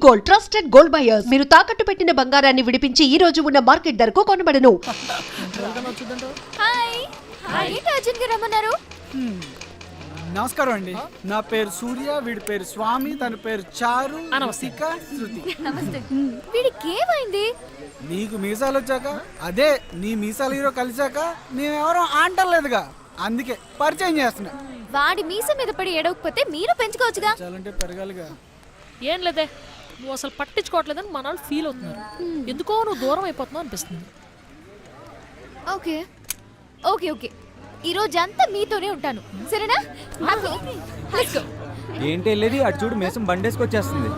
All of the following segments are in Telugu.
Gold, trusted gold buyers. మీరు తాకట్టు పెట్టిన బంగారాన్ని విడిపించి ఈ రోజు ఉన్న మార్కెట్ ధరకు కొనబడను. హాయ్ హాయ్ అర్జున్ గారు రమ్మన్నారు. నమస్కారం అండి. నా పేరు సూర్య, వీడి పేరు స్వామి, తన పేరు చారు, అనవసిక, శృతి. నమస్తే. వీడికి ఏమైంది? నీకు మీసాలు వచ్చాక, అదే నీ మీసాల హీరో కలిసాక మేమెవరో ఆంటలేదుగా, అందుకే పరిచయం చేస్తున్నా. వాడి మీస మీద పడి ఏడవకపోతే మీరు పెంచుకోవచ్చుగా. చాలంటే పెరగాలిగా. ఏం లేదే, నువ్వు అసలు పట్టించుకోవట్లేదని మన వాళ్ళు ఫీల్ అవుతున్నారు. ఎందుకో నువ్వు దూరం అయిపోతున్నావు అనిపిస్తుంది. ఓకే ఓకే ఓకే, ఈ రోజంతా మీతోనే ఉంటాను, సరేనా? Let's go. ఏంటి వెళ్ళేది? అటు చూడు, మేసం బండేసుకొచ్చేస్తుంది.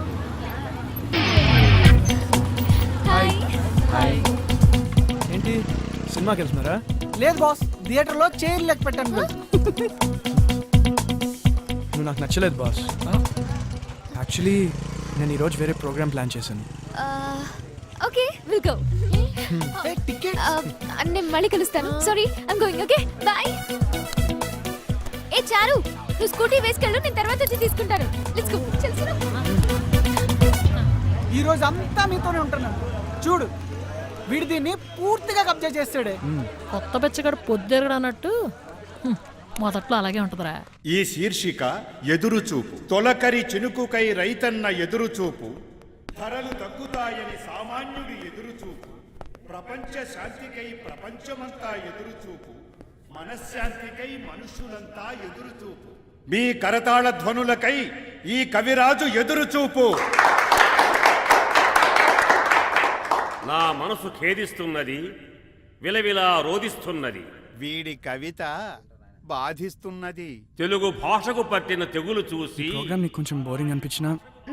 Hi hi. ఏంటి సినిమాకి వెళ్తున్నారా? లేదు బాస్, థియేటర్లో చైర్ లెక్క పెట్టాను. నువ్వు నాకు నచ్చలేదు బాస్. యాక్చువల్లీ నేను ఈరోజు వేరే ప్రోగ్రామ్ ప్లాన్ చేశాను. Okay will go. టికెట్ నేను మళ్ళీ కలుస్తాను. Sorry, I'm going. Okay bye. ఏ చారు, నువ్వు స్కూటీ వేసుకెళ్ళు, నేను తర్వాత వచ్చి తీసుకుంటాను. Let's go. చల్. ఈ రోజు అంతా మీతోనే ఉంటున్నాను. చూడు, వీడి దీన్ని పూర్తిగా కబ్జా చేస్తాడే. కొత్త బెచ్చగాడు పొద్దురగడు అన్నట్టు మొదట్లో అలాగే ఉంటుందిరా. ఈ శీర్షిక ఎదురుచూపు. తొలకరి చినుకుకై రైతన్న ఎదురుచూపు, ధరలు తగ్గుతాయని సామాన్యుడి ఎదురుచూపు, ప్రపంచ శాంతికై ప్రపంచమంతా ఎదురుచూపు, మనశ్శాంతికై మనుషులంతా ఎదురుచూపు. మీ కరతాళ ధ్వనులకై ఈ కవిరాజు ఎదురుచూపు. నా మనసు ఖేదిస్తున్నది, విలవిలా రోదిస్తున్నది. వీడి కవిత బాధిస్తున్నది. తెలుగు భాషకు పట్టిన తెగులు చూసి ప్రోగ్రామ్ నీకు కొంచెం బోరింగ్ అనిపించినా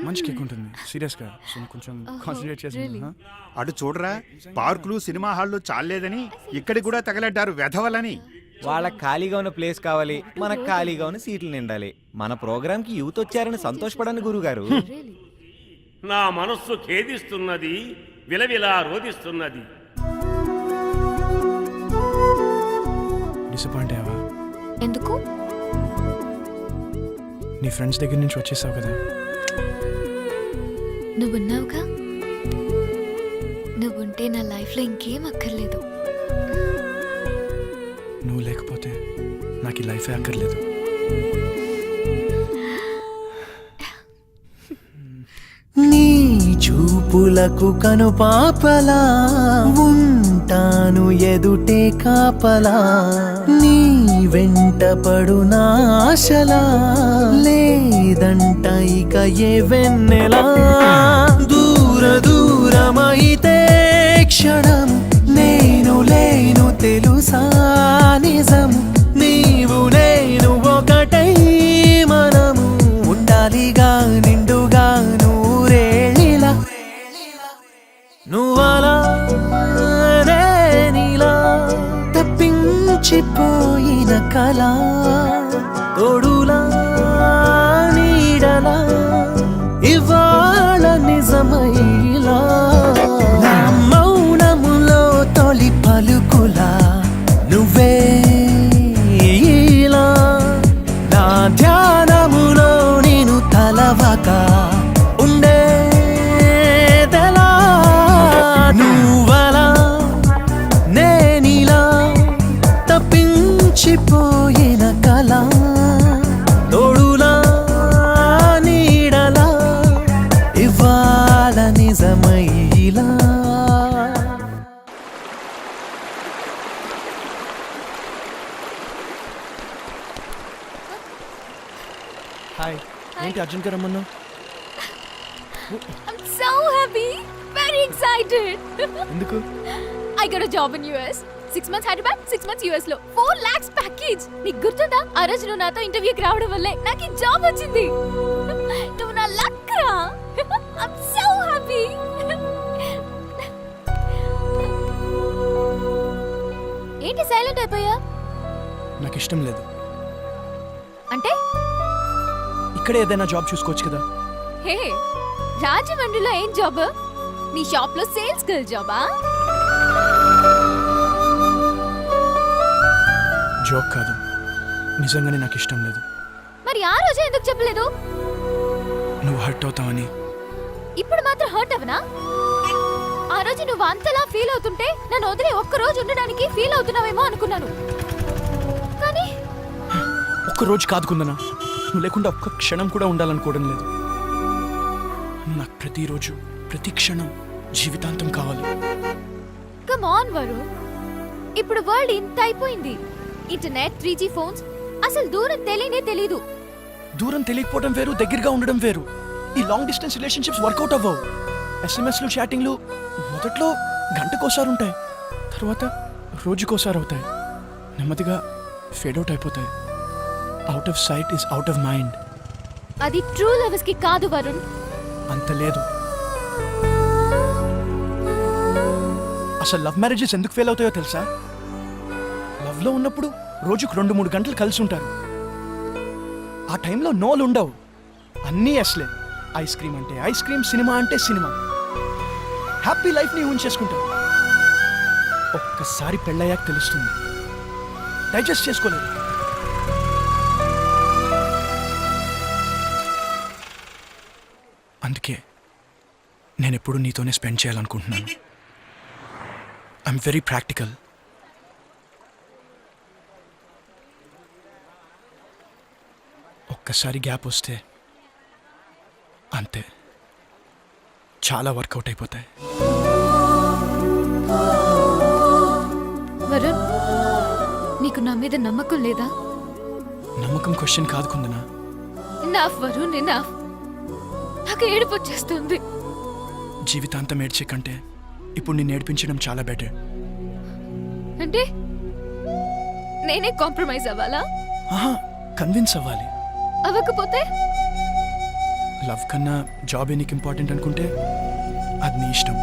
మంచి కేక్ ఉంటుంది. సీరియస్గా కొంచెం కాన్సన్ట్రేట్ చేసి. అటు చూడరా, పార్కులు సినిమా హాళ్ళు చాలేదని ఇక్కడికి కూడా తగలడ్డారు వెధవలని. వాళ్ళకి ఖాళీగా ఉన్న ప్లేస్ కావాలి, మనకు ఖాళీగా ఉన్న సీట్లు నిండాలి. మన ప్రోగ్రామ్కి యూత్ వచ్చారని సంతోషపడని గురుగారు. నా మనస్సు ఖేదిస్తున్నది, విలవిలా రోదిస్తున్నది. డిసప్పాయింట్ అయ్యావా? ఎందుకు? నీ ఫ్రెండ్స్ దగ్గర నుంచి వచ్చేసావు కదా. నువ్వున్నావుగా, నువ్వుంటే నా లైఫ్లో ఇంకేం అక్కర్లేదు. నువ్వు లేకపోతే నాకు ఈ లైఫే అక్కర్లేదు. నీ చూపులకు కనుపాపలా ఉంటాను, ఎదుటే కాపలా. నీ వెంట పడు నాశలా లేదంట ఇక ఏ వెన్నెలా. దూర దూరమైతే క్షణం నేను లేను తెలుసా నిజం. నీవు నేను ఒకటై మనము ఉండాలిగా నిండుగా నూరేళ్ళిలా. నువ్వలా నేనిలా తప్పించిపోయిన కళ, తోడులా నీడలా ఇవాళ నిజమైలా. నా మౌనములో తొలి పలుకులా నువ్వే ఇలా. నా ధ్యానములో నేను తలవగా ఉండేదెలా. నువ్వలా నేనిలా తప్పించిపోయిన కళ, తోడులా నీడలా ఇవాళ నిజమైలా. హాయ్. ఏంటి అర్జున్ గారు రమ్మన్నావు? I'm so happy, very excited. ఎందుకు? I got a job in US. 6 months Hyderabad, 6 months US లో 4 lakhs ప్యాకేజ్. నీకు గుర్తుందా? ఆ రోజు నువ్వు నాతో ఇంటర్వ్యూకి రావడం వల్లే నాకు ఈ జాబ్ వచ్చింది. నువ్వు నా లక్ రా. I'm so happy. ఏంటి సైలెంట్ అయిపోయా? నాకు ఇష్టం లేదు. అంటే ఇక్కడే ఏదైనా జాబ్ చూసుకోవచ్చు కదా. హే, రాజమండ్రిలో ఏం జాబ్? నీ షాప్ లో సేల్స్ గర్ల్ జాబా? జోక్ కాదు, నిజంగానే నాకు ఇష్టం లేదు. మరి ఆ రోజే ఎందుకు చెప్పలేదు? నువ్వు హర్ట్ అవుతావని ఇప్పుడు మాత్రం హర్ట్ అవనా? ఆ రోజు నువ్వు అంతలా ఫీల్ అవుతుంటే నన్ను వదిలి ఒక్క రోజు ఉండడానికి ఫీల్ అవుతున్నావేమో అనుకున్నాను. కానీ ఒక్కరోజు కాదు కుందనా, నువ్వు లేకుండా ఒక్క క్షణం కూడా ఉండాలనుకోవడం లేదు. నాకు ప్రతిరోజు ప్రతి క్షణం జీవితాంతం కావాలి. కమ్ ఆన్ వరుణ్, ఇప్పుడు వరల్డ్ ఇంత అయిపోయింది. ఇంటర్నెట్, 3G ఫోన్స్, అసలు దూరం తెలియనే తెలీదు. దూరం తెలియకపోవడం వేరు, దగ్గరగా ఉండడం వేరు. ఈ లాంగ్ డిస్టెన్స్ రిలేషన్షిప్స్ వర్కౌట్ అవ్వవు. ఎస్ఎంఎస్లు, చాటింగ్లు మొదట్లో గంటకోసారి ఉంటాయి, తర్వాత రోజుకోసారి అవుతాయి, నెమ్మదిగా ఫేడ్ అవుట్ అయిపోతాయి. Out of sight is out of mind. అది ట్రూ లవర్స్ కి కాదు వరుణ్. అంత లేదు. అసలు లవ్ మ్యారేజెస్ ఎందుకు ఫెయిల్ అవుతాయో తెలుసా? లవ్లో ఉన్నప్పుడు రోజుకు 2-3 గంటలు కలిసి ఉంటారు. ఆ టైంలో నోలు ఉండవు, అన్నీ ఎస్లే. ఐస్ క్రీమ్ అంటే ఐస్ క్రీమ్, సినిమా అంటే సినిమా. హ్యాపీ లైఫ్ని ఊహించేసుకుంటారు. ఒక్కసారి పెళ్ళయ్యాక తెలుస్తుంది, డైజెస్ట్ చేసుకోలేదు. అందుకే నేను ఎప్పుడు నీతోనే స్పెండ్ చేయాలనుకుంటున్నాను. I'm very practical. ఒక్కసారి గ్యాప్ వస్తే అంతే, చాలా వర్కౌట్ అయిపోతాయి. వరుణ్, నీకు నా మీద నమ్మకం లేదా? నమ్మకం క్వశ్చన్ కాదు కుందనా. Enough Varun, enough. నాకు ఏడుపు వచ్చేస్తుంది. జీవితాంతం ఏడ్చే కంటే ఇప్పుడు నేను నేర్పించడం చాలా బెటర్. అంటే నేనే కాంప్రమైజ్ అవ్వాలా? ఆహా, కన్విన్స్ అవ్వాలి. అవ్వకపోతే లవ్ కన్నా జాబ్ నీకు ఇంపార్టెంట్ అనుకుంటే అది నీ ఇష్టం.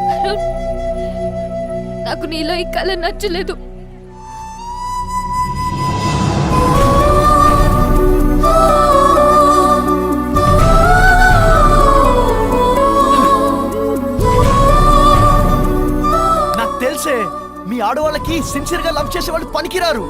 వరుణ్, నాకు నీలో ఈ కళ నచ్చలేదు. నాకు తెలిసే మీ ఆడవాళ్ళకి సిన్సియర్ గా లవ్ చేసే వాళ్ళు పనికిరారు.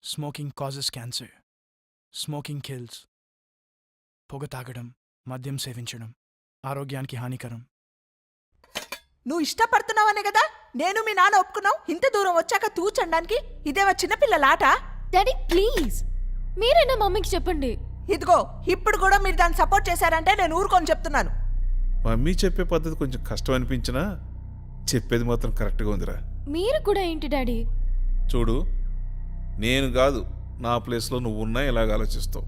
Smoking causes cancer. Smoking kills. పొగ తాగడం, మద్యం సేవించడం ఆరోగ్యానికి హానికరం. నువ్వు ఇష్టపడుతున్నావనే కదా నేను మీ నాన్న ఒప్పుకున్నావు. ఇంత దూరం వచ్చాక తూచండానికి ఇదేవా చిన్నపిల్లలాట? డాడీ ప్లీజ్, మీరైనా మమ్మీకి చెప్పండి. ఇదిగో ఇప్పుడు కూడా మీరు దాన్ని సపోర్ట్ చేశారంటే నేను ఊరుకొని చెప్తున్నాను. మమ్మీ చెప్పే పద్ధతి కొంచెం కష్టం అనిపించినా చెప్పేది మాత్రం కరెక్ట్గా ఉందిరా. మీరు కూడా ఏంటి డాడీ? చూడు, నేను కాదు, నా ప్లేస్లో నువ్వు ఉన్నా ఇలాగ ఆలోచిస్తావు.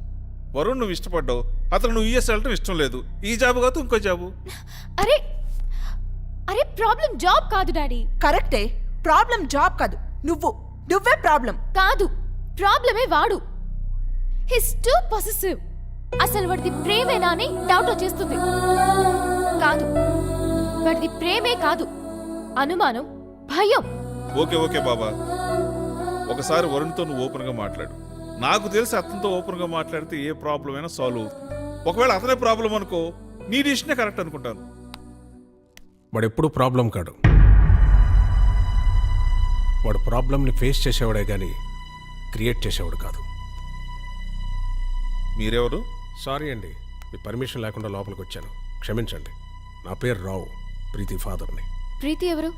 వరుణ్ నువ్వు ఇష్టపడ్డావు, అతను నువ్వు యూఎస్ వెళ్ళటం ఇష్టం లేదు. ఈ జాబు కాదు ఇంకో జాబు. అరే అరే ప్రాబ్లం జాబ్ కాదు డాడీ. కరెక్టే, ప్రాబ్లం జాబ్ కాదు, నువ్వే ప్రాబ్లం. కాదు, ప్రాబ్లమే వాడు. His two possessive. అసలు వాడిది ప్రేమేనా అని డౌట్ వచ్చేస్తుంది. కాదు, వాడిది ప్రేమే కాదు, అనుమానం, భయం. ఓకే ఓకే బాబా, ఒకసారి వరుణ్తో నువ్వు ఓపెన్గా మాట్లాడు. నాకు తెలిసి అతనితో ఓపెన్గా మాట్లాడితే ఏ ప్రాబ్లం అయినా సాల్వ్ అవుతుంది. ఒకవేళ అతనే ప్రాబ్లం అనుకో, నీ డిసిషనే కరెక్ట్ అనుకుంటాను. వాడు ఎప్పుడు ప్రాబ్లం కాడు. వాడు ప్రాబ్లంని ఫేస్ చేసేవాడే కానీ క్రియేట్ చేసేవాడు కాదు. మీరెవరు? సారీ అండి, మీ పర్మిషన్ లేకుండా లోపలికి వచ్చాను, క్షమించండి. నా పేరు రావు, ప్రీతి ఫాదర్ని. ప్రీతి ఎవరు?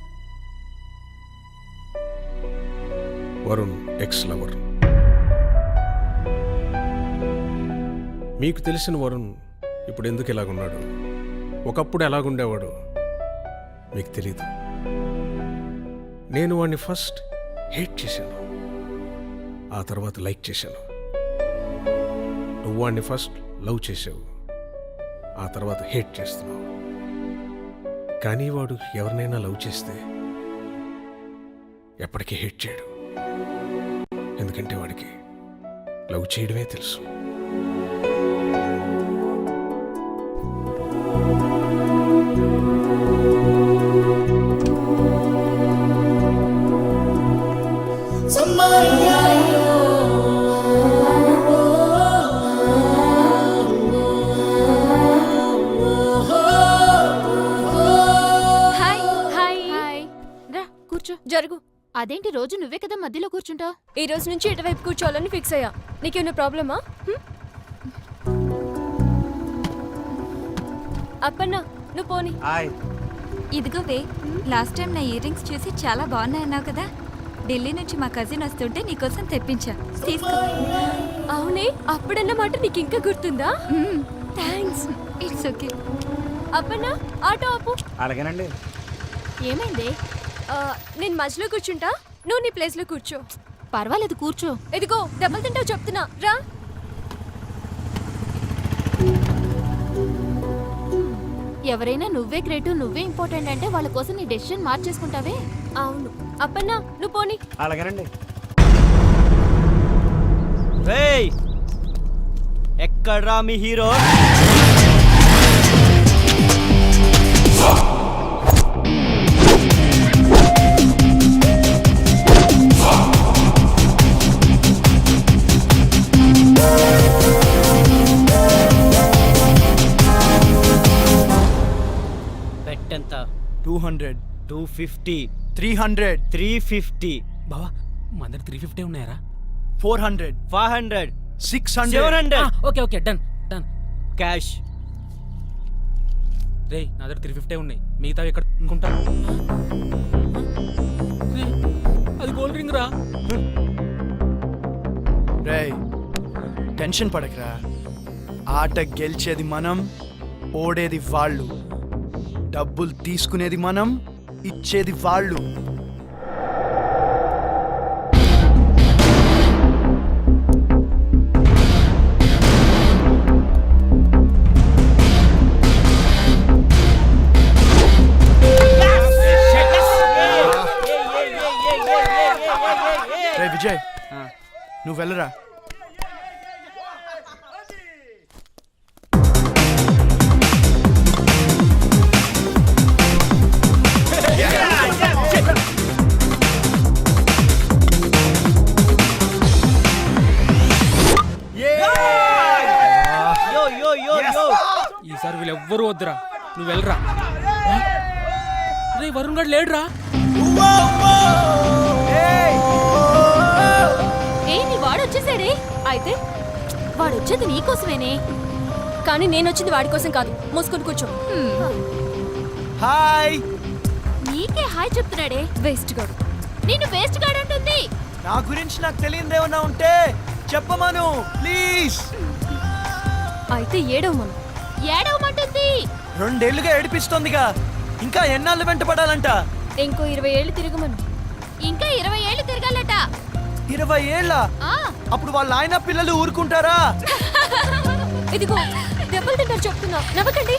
Varun ex lover. మీకు తెలిసిన వరుణ్ ఇప్పుడు ఎందుకు ఇలాగున్నాడు, ఒకప్పుడు ఎలాగుండేవాడు మీకు తెలీదు. నేను వాడిని ఫస్ట్ హేట్ చేశాను, ఆ తర్వాత లైక్ చేశాను. నువ్వు వాడిని ఫస్ట్ లవ్ చేసావు, ఆ తర్వాత హేట్ చేస్తున్నావు. కానీ వాడు ఎవరినైనా లవ్ చేస్తే ఎప్పటికీ హేట్ చేయడు, ఎందుకంటే వాడికి లవ్ చేయడమే తెలుసు. Hi hi hi. రా కూర్చో. జరుగు. అదేంటి రోజు నువ్వే కదా మధ్యలో కూర్చుంటావు? ఈ రోజు నుంచి ఇటువైపు కూర్చోవాలని ఫిక్స్ అయ్యా. నీకేమైనా ప్రాబ్లమా? అప్పన్న నువ్వు పోని. ఇదిగోవే, లాస్ట్ టైం నా ఇయర్ రింగ్స్ చూసి చాలా బాగున్నాయి అన్నావు కదా, ఢిల్లీ నుంచి మా కజిన్ వస్తుంటే నీకోసం తెప్పించా, తీసుకో. అవునే, అప్పుడన్నమాట నీకు ఇంకా గుర్తుందా? Thanks. It's okay. Appanna auto ఆపు. అలాగేనండి. ఏమైంది? నేను మధ్యలో కూర్చుంటా, నువ్వు నీ ప్లేస్లో కూర్చో. పర్వాలేదు కూర్చో. ఇదిగో దెబ్బలు తింటావు చెప్తున్నా, రా. ఎవరైనా నువ్వే గ్రేట్, నువ్వే ఇంపార్టెంట్ అంటే వాళ్ళ కోసం నీ డెసిషన్ మార్చేసుకుంటావే. అవును. అప్పన్నా నువ్వు పోని. అలాగేనండి. ఎక్కడ్రా మీ హీరో? పెట్టెంత? 200, 250, 300, 350, బావా మన దగ్గర 350 ఉన్నాయరా? 400, 500, 600, 700. Okay okay, done done. Cash. రే నా దగ్గర 350 ఉన్నాయి, మిగతావి ఎక్కడ కొంటారు? అది గోల్డ్ రింగ్ రా. రేయ్ టెన్షన్ పడకరా, ఆట గెలిచేది మనం, ఓడేది వాళ్ళు. డబ్బులు తీసుకునేది మనం, ఇచ్చేది వాళ్ళు. రే విజయ్, నువ్వు వెళ్ళరా. ఈసారి వీళ్ళు ఎవ్వరూ వద్దురా, నువ్వు వెళ్ళరా. రే వరుణ్ గారు లేడురా. నీ వాడు వచ్చేసాడే. అయితే వాడు వచ్చేది నీకోసమేనే, కానీ నేను వచ్చింది వాడి కోసం కాదు. మూసుకొని కూర్చో. హాయ్. నీకే హాయ్ చెప్తున్నాడే వేస్ట్ గాడు. నేను వేస్ట్ గాడు అంటుంది. నా గురించి నాకు తెలియదేమన్నా ఉంటే చెప్పమను ప్లీజ్. అయితే ఏడవమను. ఏడవమంటుంది. 2 ఏళ్లుగా ఏడిపిస్తోందిగా, ఇంకా ఎన్నాళ్ళు వెంట పడాలంట? ఇంకో 20 ఏళ్ళు తిరగమను. ఇంకా 20 ఏళ్ళు తిరగాలట. 20 ఏళ్ళ? అప్పుడు వాళ్ళ ఆయన పిల్లలు ఊరుకుంటారా? ఇదిగో దెబ్బలు తింటారు చెప్తున్నా, నవ్వకండి.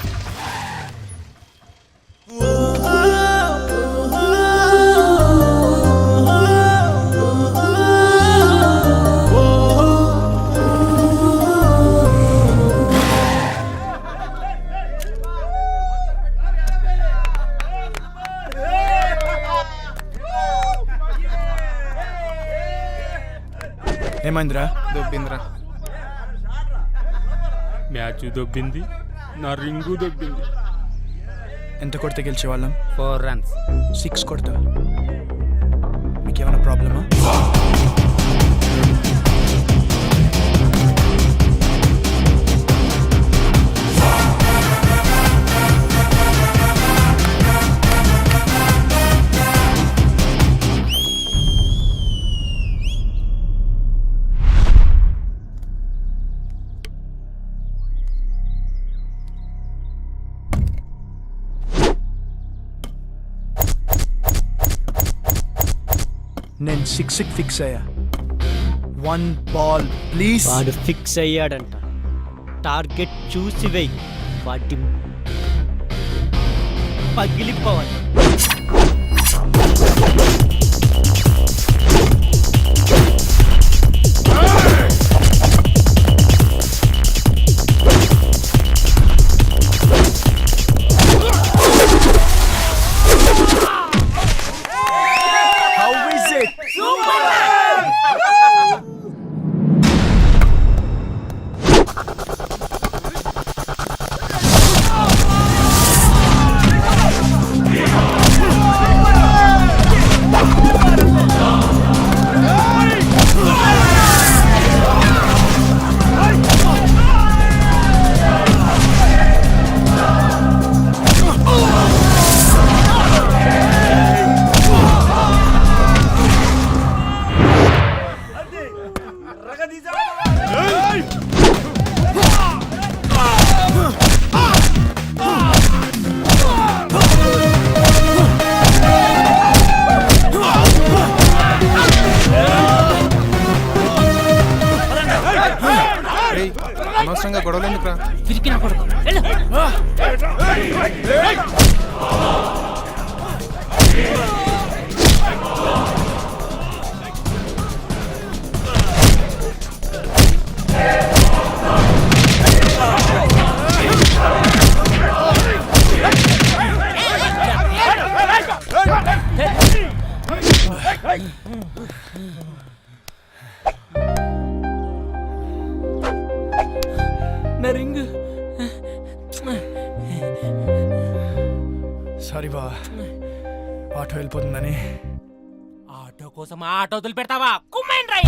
ఏమైందిరా? దొబ్బిందిరా. మ్యాచ్ దొబ్బింది, నా రింగు దొబ్బింది. ఎంత కొడితే గెలిచేవాళ్ళం? 4 runs. 6 కొడతా. మీకేమైనా ప్రాబ్లమా? నేను 6 ఫిక్స్ అయ్యా 1 బాల్ ప్లీజ్. వాడు ఫిక్స్ అయ్యాడంట. టార్గెట్ చూసి వెయ్యి, వాటి పగిలిపోవాలి. How is it? అనవసరంగా గొడవలు ఎందుకురా? పిరికిన కొడుకు వెళ్ళు. నా రింగ్. సారీ బా, ఆటో వెళ్ళిపోతుందని. ఆటో కోసం ఆటో వదిలిపెడతావా? కుమ్మేన్ రై.